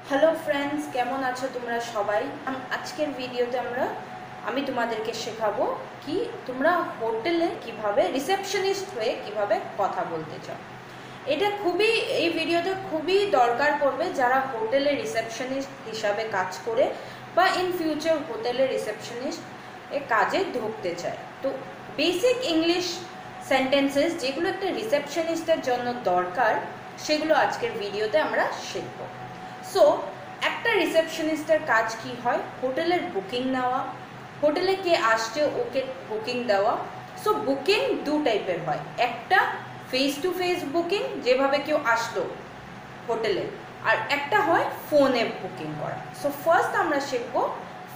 Hello friends, কেমন আছো তোমরা সবাই? আজকের ভিডিওতে আমি তোমাদেরকে শেখাবো কি তোমরা হোটেলে কিভাবে রিসেপশনিস্ট হয়ে কিভাবে কথা বলতে চাও। এই ভিডিওতে খুবই দরকার পড়বে যারা হোটেলে রিসেপশনিস্ট হিসাবে কাজ করে বা ইন ফিউচার হোটেলে রিসেপশনিস্ট কাজে ঢুকতে চায়। তো বেসিক ইংলিশ সেন্টেন্সেস যেগুলো একটা রিসেপশনিস্টের জন্য দরকার, সেগুলো আজকের ভিডিওতে আমরা শিখব। সো একটা রিসেপশনিস্টের কাজ কি হয়? হোটেলের বুকিং নেওয়া, হোটেলে কে আসছে ওকে বুকিং দেওয়া। সো বুকিং দু টাইপের হয়, একটা ফেস টু ফেস বুকিং, যেভাবে কেউ আসলো হোটেলে, আর একটা হয় ফোনে বুকিং করা। সো ফার্স্ট আমরা শিখব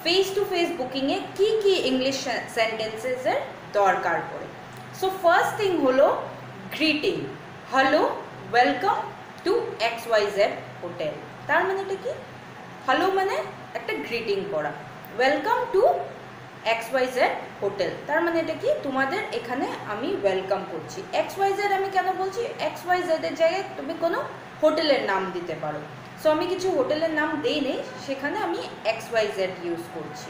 ফেস টু ফেস বুকিংয়ে কী কী ইংলিশ সেন্টেন্সেসের দরকার পড়ে। সো ফার্স্ট থিং হলো greeting. Hello, welcome to XYZ hotel. তার মানেটা কি? হ্যালো মানে একটা গ্রিটিং করা, ওয়েলকাম টু XYZ হোটেল তার মানে এটা কি? তোমাদের এখানে আমি ওয়েলকাম করছি। XYZ আমি কেন বলছি? XYZ এর জায়গায় তুমি কোনো হোটেলের নাম দিতে পারো। সো আমি কিছু হোটেলের নাম দেই নেই, সেখানে আমি XYZ ইউজ করছি।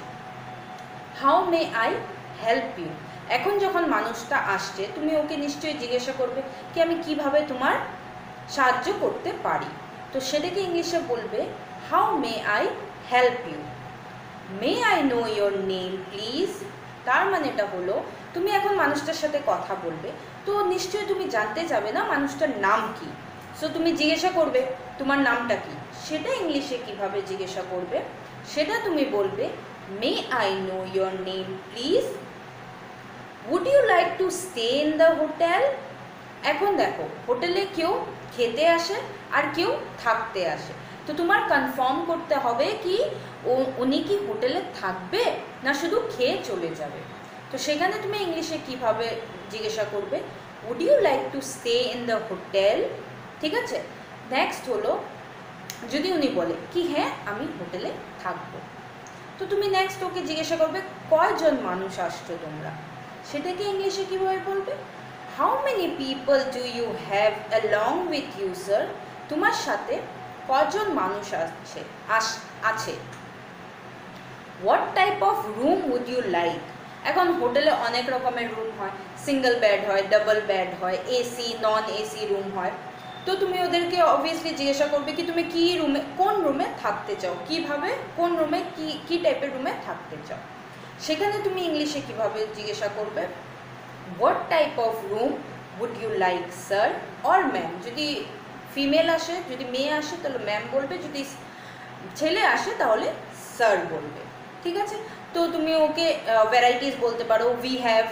How may I help you. এখন যখন মানুষটা আসছে, তুমি ওকে নিশ্চয়ই জিজ্ঞাসা করবে কি আমি কিভাবে তোমার সাহায্য করতে পারি। তো সেটাকে ইংলিশে বলবে how may I help you. May I know your name please. তার মানেটা হলো তুমি এখন মানুষটার সাথে কথা বলবে, তো নিশ্চয়ই তুমি জানতে যাবে না মানুষটার নাম কি। সো তুমি জিজ্ঞাসা করবে তোমার নামটা কি। সেটা ইংলিশে কিভাবে জিজ্ঞাসা করবে সেটা তুমি বলবে may I know your name please. Would you like to stay in the hotel. এখন দেখো, হোটেলে কেউ খেতে আসে আর কেউ থাকতে আসে, তো তোমার কনফার্ম করতে হবে কি উনি কি হোটেলে থাকবে না শুধু খেয়ে চলে যাবে। তো সেখানে তুমি ইংলিশে কিভাবে জিজ্ঞাসা করবে? Would you like to stay in the hotel. ঠিক আছে, নেক্সট হলো যদি উনি বলে কি হ্যাঁ আমি হোটেলে থাকবো, তো তুমি নেক্সট ওকে জিজ্ঞাসা করবে কয়জন মানুষ আসছো তোমরা। সেটাকে ইংলিশে কিভাবে বলবে? How many people do you have along with you sir. তোমার সাথে কজন মানুষ আছে। What type of room would you like. এখন হোটেলে অনেক রকমের রুম হয়, সিঙ্গেল বেড হয়, ডাবল বেড হয়, এসি নন এসি রুম হয়। তো তুমি ওদেরকে অবভিয়াসলি জিজ্ঞাসা করবে কি তুমি কি রুমে, কোন রুমে থাকতে চাও, কিভাবে কোন রুমে কি টাইপের রুমে থাকতে চাও। সেখানে তুমি ইংলিশে কিভাবে জিজ্ঞাসা করবে? What type of room would you like sir or ma'am. যদি ফিমেল আসে, যদি মেয়ে আসে তাহলে ম্যাম বলবে, যদি ছেলে আসে তাহলে স্যার বলবে। ঠিক আছে, তো তুমি ওকে ভ্যারাইটিস বলতে পারো, we have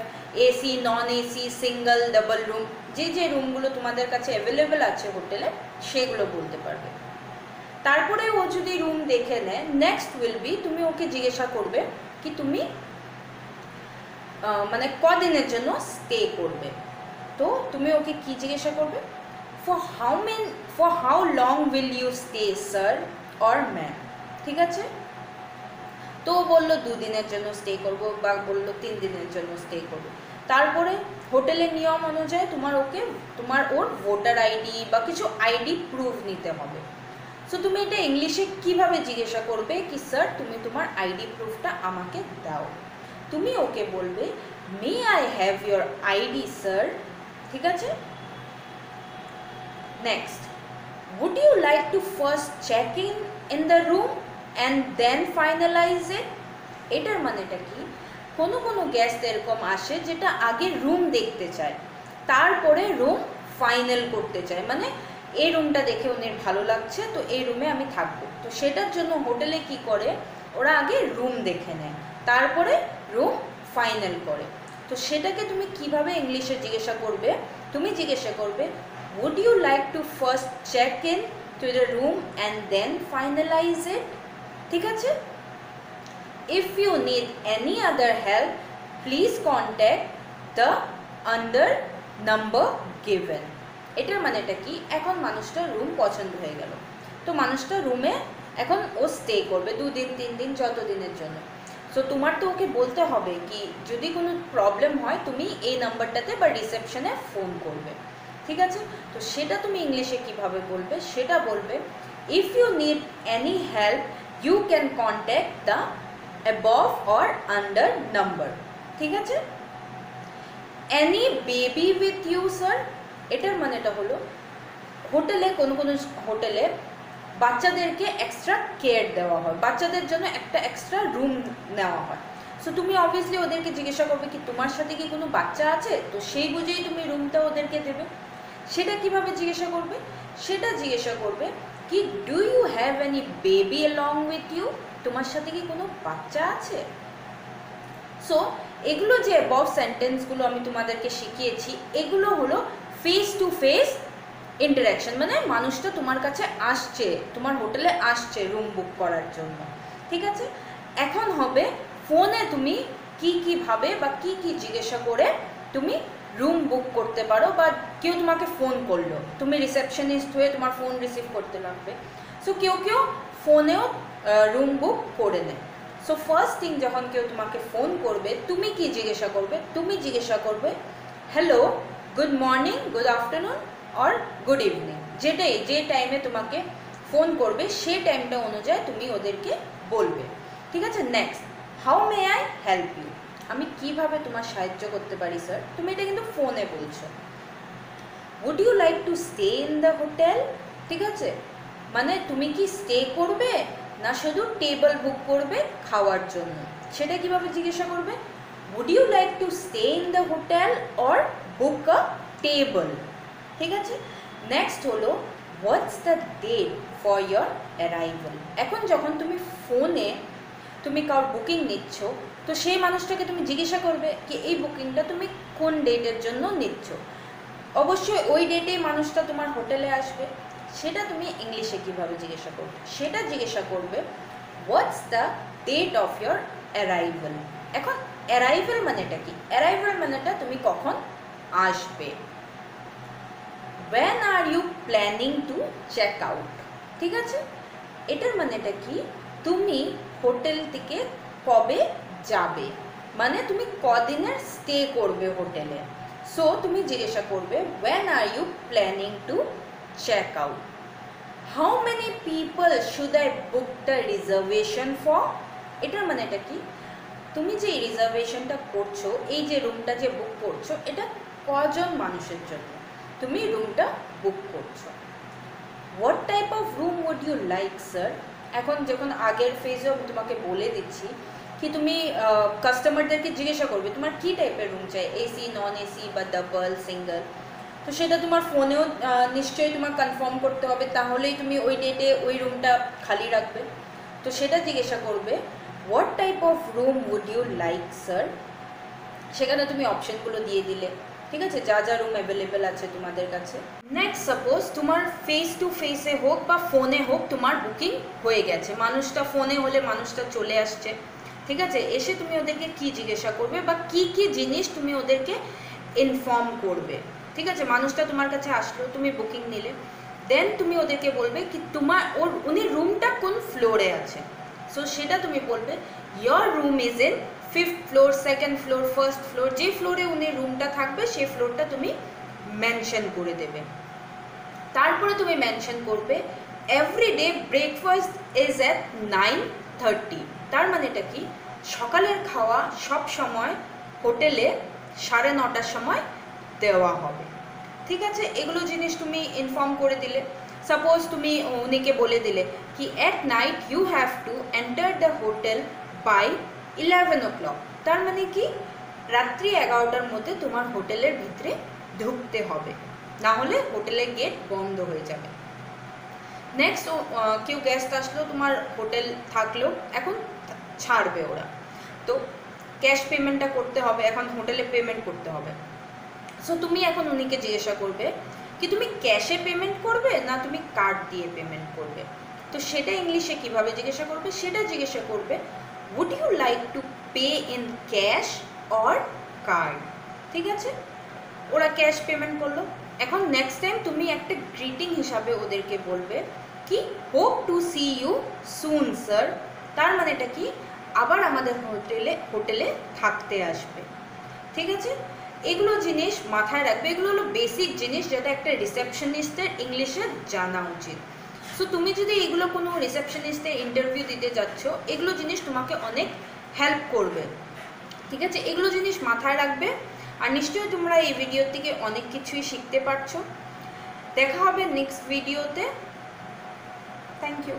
AC non AC single double room, যে রুমগুলো তোমাদের কাছে অ্যাভেলেবেল আছে হোটেলে সেগুলো বলতে পারবে। তারপরে ও যদি রুম দেখে নেয়, নেক্সট উইল বি তুমি ওকে জিজ্ঞাসা করবে কি তুমি মানে কদিনের জন্য স্টে করবে। তো তুমি ওকে কি জিজ্ঞাসা করবে? For how long will you stay sir or ma'am. ঠিক আছে, তো বললো 2 দিনের জন্য স্টে করব বা বললো 3 দিনের জন্য স্টে করব। তারপরে হোটেলের নিয়ম অনুযায়ী তোমার ওর ভোটার আইডি বা কিছু আইডি প্রুফ নিতে হবে। সো তুমি এটা ইংলিশে কিভাবে জিজ্ঞাসা করবে কি স্যার তুমি তোমার আইডি প্রুফটা আমাকে দাও। তুমি ওকে বলবে may I have your ID sir. ঠিক আছে, next would you like to first check in the room and then finalise it. এটার মানেটা কি? কোনো গেস্ট এরকম আসে যেটা আগে রুম দেখতে চায়, তারপরে রুম ফাইনাল করতে চায়, মানে এই রুমটা দেখে ওদের ভালো লাগছে তো এই রুমে আমি থাকবো। তো সেটার জন্য হোটেলে কি করে, ওরা আগে রুম দেখে নেয় তারপরে রুম ফাইনাল করে। তো সেটাকে তুমি কিভাবে ইংলিশে জিজ্ঞাসা করবে? তুমি জিজ্ঞাসা করবে would you like to first check in to the room and then finalize it। ঠিক আছে, if you need any other help please contact the under number given। এটার মানেটা কি? এখন মানুষটা রুম পছন্দ হয়ে গেল, তো মানুষটা রুমে এখন ও স্টে করবে 2 দিন 3 দিন যত দিনের জন্য। সো তোমার তো ওকে বলতে হবে কি যদি কোনো প্রবলেম হয় তুমি এই নাম্বারটাতে বা রিসেপশনে ফোন করবে। ঠিক আছে, তো সেটা তুমি ইংলিশে কিভাবে বলবে? সেটা বলবে if you need any help you can contact the above or under number. ঠিক আছে, any baby with you sir, এটার মানেটা হলো হোটেলে কোনো কোনো হোটেলে বাচ্চাদেরকে এক্সট্রা কেয়ার দেওয়া হয়, বাচ্চাদের জন্য একটা এক্সট্রা রুম নেওয়া হয়। সো তুমি অবভিয়াসলি ওদেরকে জিজ্ঞাসা করবে কি তোমার সাথে কি কোনো বাচ্চা আছে, তো সেই বুঝেই তুমি রুমটা ওদেরকে দেবে। সেটা কিভাবে জিজ্ঞাসা করবে, সেটা জিজ্ঞাসা করবে কি do you have any baby along with you, তোমার সাথে কি কোনো বাচ্চা আছে। সো এগুলো যে অ্যাবভ সেন্টেন্সগুলো আমি তোমাদেরকে শিখিয়েছি, এগুলো হলো ফেস টু ফেস ইন্টারাকশন, মানে মানুষটা তোমার কাছে আসছে, তোমার হোটেলে আসছে রুম বুক করার জন্য। ঠিক আছে, এখন হবে ফোনে তুমি কি কিভাবে বা কি কি জিজ্ঞাসা করে তুমি রুম বুক করতে পারো, বা কেউ তোমাকে ফোন করলো, তুমি রিসেপশনিস্ট হয়ে তোমার ফোন রিসিভ করতে লাগবে। সো কেউ কেউ ফোনেও রুম বুক করে নেয়। সো ফার্স্ট থিং যখন কেউ তোমাকে ফোন করবে তুমি কি জিজ্ঞাসা করবে, তুমি জিজ্ঞাসা করবে hello, good morning, good afternoon or good evening, যেটাই যে টাইমে তোমাকে ফোন করবে সেই টাইমটা অনুযায়ী তুমি ওদেরকে বলবে। ঠিক আছে, next, how may I help you, আমি কিভাবে তোমার সাহায্য করতে পারি স্যার, তুমি এটা কিন্তু ফোনে বলছো। Would you like to stay in the hotel, ঠিক আছে, মানে তুমি কি স্টে করবে না শুধু টেবিল বুক করবে খাওয়ার জন্য, সেটা কিভাবে জিজ্ঞাসা করবে, would you like to stay in the hotel or book a table. ঠিক আছে, নেক্সট হলো what's the date for your arrival. এখন যখন তুমি ফোনে তুমি কারোর বুকিং নিচ্ছ, তো সেই মানুষটাকে তুমি জিজ্ঞাসা করবে কি এই বুকিংটা তুমি কোন ডেটের জন্য নিচ্ছ। অবশ্যই ওই ডেটেই মানুষটা তোমার হোটেলে আসবে। সেটা তুমি ইংলিশে কিভাবে জিজ্ঞাসা করবে, সেটা জিজ্ঞাসা করবে what's the date of your arrival. এখন অ্যারাইভাল মানেটা কি, অ্যারাইভাল মানেটা তুমি কখন আসবে। when are you planning to check out, ঠিক আছে, এটার মানেটা কি তুমি হোটেল থেকে কবে যাবে, মানে তুমি কদিনের স্টে করবে হোটেলে। সো তুমি জিজ্ঞাসা করবে when are you planning to check out, how many people should I book the reservation for, এটার মানেটা কি তুমি যে রিজার্ভেশনটা করছো, এই যে রুমটা যে বুক করছো, এটা কজন মানুষের জন্য তুমি রুমটা বুক করছো। What type of room would you like sir, এখন যখন আগের ফেজেও আমি তোমাকে বলে দিচ্ছি কি তুমি কাস্টমারদেরকে জিজ্ঞাসা করবে তোমার কী টাইপের রুম চাই, এসি, নন এসি বা ডাবল, সিঙ্গেল। তো সেটা তোমার ফোনেও নিশ্চয়ই তোমার কনফার্ম করতে হবে, তাহলেই তুমি ওই ডেটে ওই রুমটা খালি রাখবে। তো সেটা জিজ্ঞাসা করবে what type of room would you like sir, সেখানে তুমি অপশনগুলো দিয়ে দিলে। ঠিক আছে, যা যা রুম অ্যাভেলেবেল আছে তোমাদের কাছে। নেক্সট সাপোজ তোমার ফেস টু ফেসে হোক বা ফোনে হোক তোমার বুকিং হয়ে গেছে, মানুষটা ফোনে হলে মানুষটা চলে আসছে। ঠিক আছে, এসে তুমি ওদেরকে কি জিজ্ঞাসা করবে বা কি কি জিনিস তুমি ওদেরকে ইনফর্ম করবে। ঠিক আছে, মানুষটা তোমার কাছে আসলো, তুমি বুকিং নিলে, দেন তুমি ওদেরকে বলবে কি উনি রুমটা কোন ফ্লোরে আছে। সো সেটা তুমি বলবে your room is in 5th floor, 2nd floor, 1st floor, যে ফ্লোরে উনি রুমটা থাকবে সেই ফ্লোরটা তুমি মেনশন করে দেবে। তারপরে তুমি মেনশন করবে এভরিডে ব্রেকফাস্ট ইজ অ্যাট 9:30, তার মানেটা কি সকালের খাওয়া সব সময় হোটেলে 9:30টার সময় দেওয়া হবে। ঠিক আছে, এগুলো জিনিস তুমি ইনফর্ম করে দিলে। সাপোজ তুমি উনিকে বলে দিলে কি at night you have to enter the hotel by 11 o'clock, তার মানে কি রাত্রি 11টার মধ্যে তোমার হোটেলের ভিতরে ঢুকতে হবে, না হলে হোটেলের গেট বন্ধ হয়ে যাবে। নেক্সট কেউ গেস্ট আসলো, তোমার হোটেল থাকলো, এখন ছাড়বে ওরা, তো ক্যাশ পেমেন্টটা করতে হবে, এখন হোটেলে পেমেন্ট করতে হবে। সো তুমি এখন উনিকে জিজ্ঞাসা করবে কি তুমি ক্যাশে পেমেন্ট করবে না তুমি কার্ড দিয়ে পেমেন্ট করবে। তো সেটা ইংলিশে কিভাবে জিজ্ঞাসা করবে, সেটা জিজ্ঞাসা করবে would you like to pay in cash or card। ঠিক আছে, ওরা ক্যাশ পেমেন্ট করলো। এখন নেক্সট টাইম তুমি একটা গ্রিটিং হিসাবে ওদেরকে বলবে কি hope to see you soon sir, তার মানেটা কি আবার আমাদের হোটেলে থাকতে আসবে। ঠিক আছে, এগুলো জিনিস মাথায় রাখবে, এগুলো হলো বেসিক জিনিস যেটা একটা রিসেপশনিস্টের ইংলিশে জানা উচিত। সো তুমি যদি এগুলো কোনো রিসেপশনিস্টের ইন্টারভিউ দিতে যাচ্ছ, এগুলো জিনিস তোমাকে অনেক হেল্প করবে, ঠিক আছে? এগুলো জিনিস মাথায় রাখবে। আর নিশ্চয়ই তোমরা এই ভিডিও থেকে অনেক কিছুই শিখতে পারছো। দেখা হবে নেক্সট ভিডিওতে। Thank you.